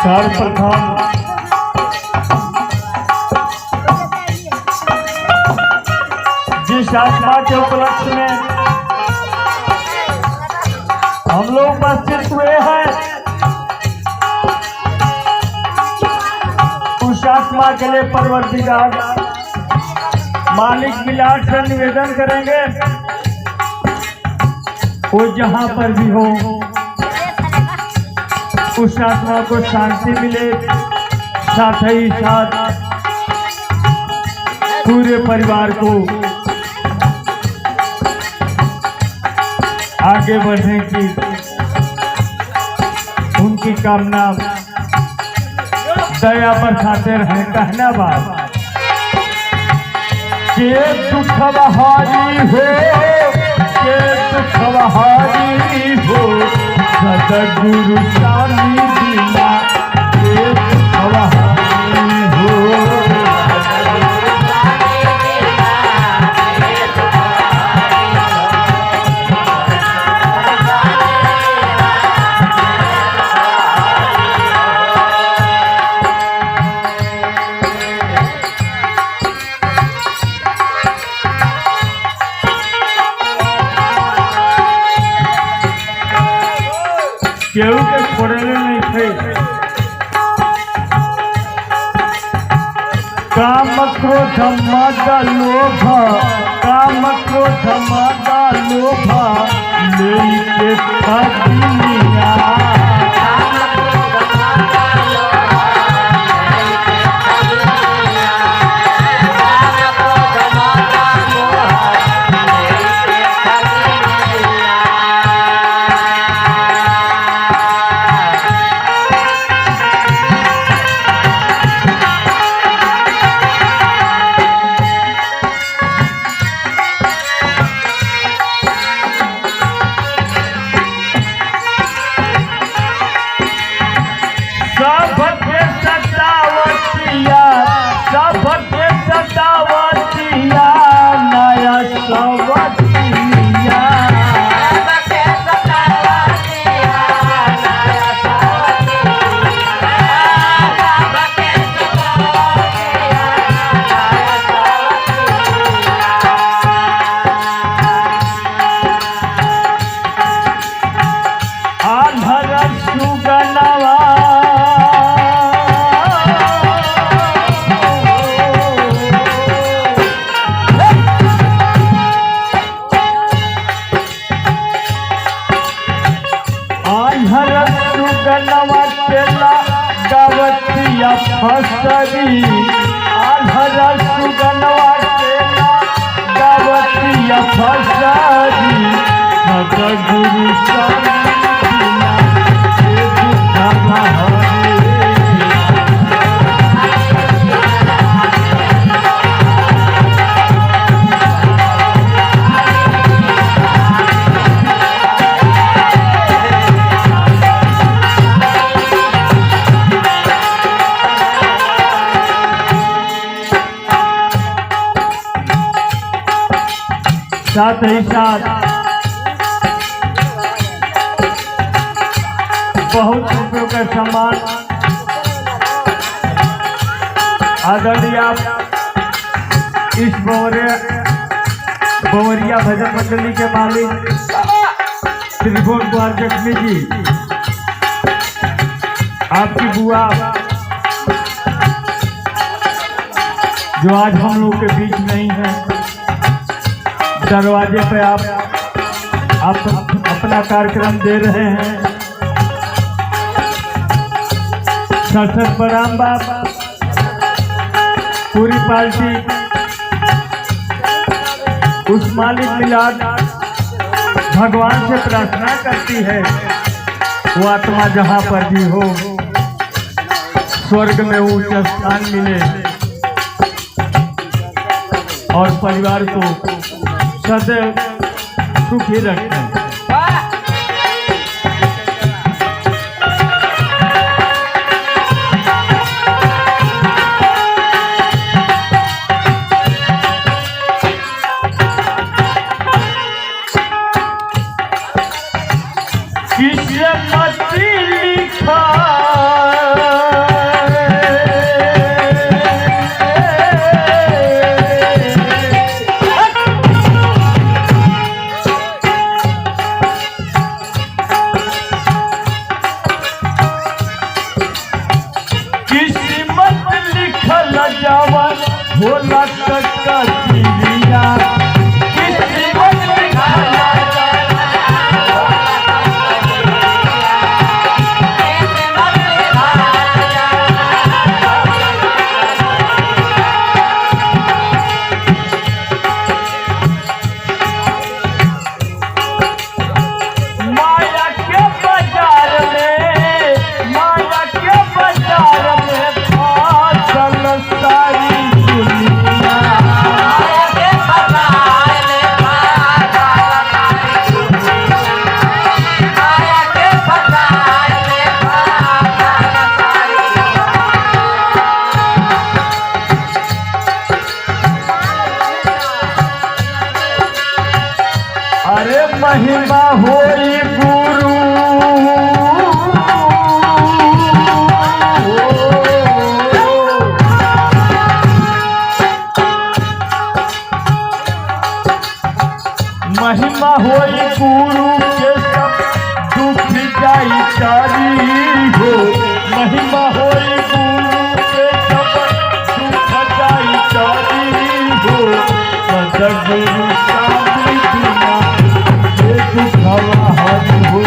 सर्वप्रथम जिस आत्मा के उपलक्ष्य में हम लोग उपस्थित हुए हैं, उस आत्मा के लिए परवरदिगार मालिक मिलाद से निवेदन करेंगे, वो जहां पर भी हो उस आत्मा को शांति मिले, साथ ही साथ पूरे परिवार को आगे बढ़ने की उनकी कामना दया बरसाते रहे। कहना बात के दुख बहारी हो, के दुख बहारी हो, सदगुरु स्वामी बिना के दुख बहारी हो। केहू के छोड़ने नहीं थे, काम क्रोध मद लोभ, काम क्रोध मद लोभ लेके दुनिया। गवतिया फसरी आल्हरा सुगनवा केला गवतिया फसरी सदगुरु स्वामी बिना के दुख बहारी। साथ ही साथ बहुत रुपयों का सम्मान आदरणीय इस बवरिया भजन मंडली के मालिक त्रिभुवन कुमार जख्मी जी, आपकी बुआ जो आज हम लोग के बीच नहीं है, दरवाजे पे आप अपना कार्यक्रम दे रहे हैं। सर प्रणाम बाबा, पूरी पार्टी उस मालिक मिलाद भगवान से प्रार्थना करती है वो आत्मा जहाँ पर भी हो स्वर्ग में ऊंच स्थान मिले और परिवार को सदैव सुखी रखें। किस्मत लिखा महिमा होई गुरु महिमा होई गुरु के सब दुख जाई चारी हो महिमा होई गुरु के सब दुख जाई चारी हो सदगुरु सामने बिना ये दुखवा हरि हो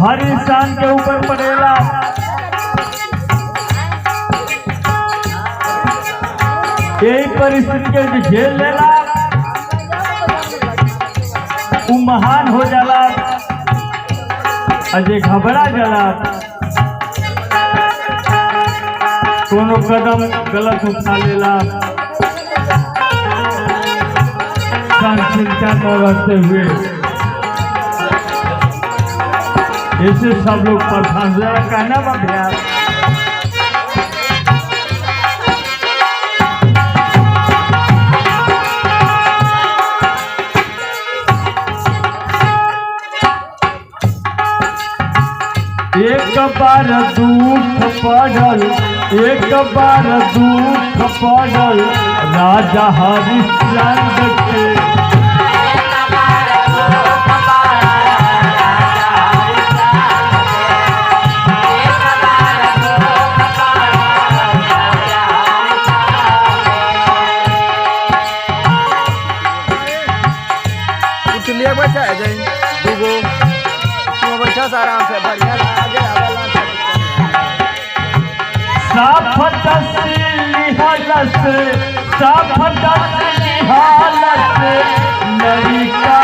हर इंसान के ऊपर पड़ेगा। यही परिस्थिति के झेल लेला वो महान हो जाला, अजय घबरा जाला, कोनो कदम गलत उठा लेला, चिंता न रहते हुए ऐसे सब लोग परेशान हो जाए। कहना अभ्यास एक बार दुख पड़ल, एक बार दुख पड़ल राजा हरिश्चंद्र के। इसलिए बच्चा है जाए दूगो तुम बच्चा सारा से बढ़िया आगे आवेला साफत हालत लड़का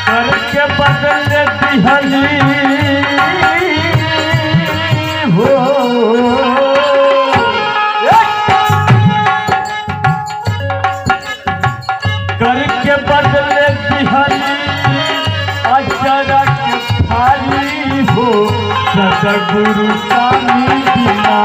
करके बदल दिहली हो करके बदल दिहली अजरा के थाली हो सदगुरु स्वामी बिना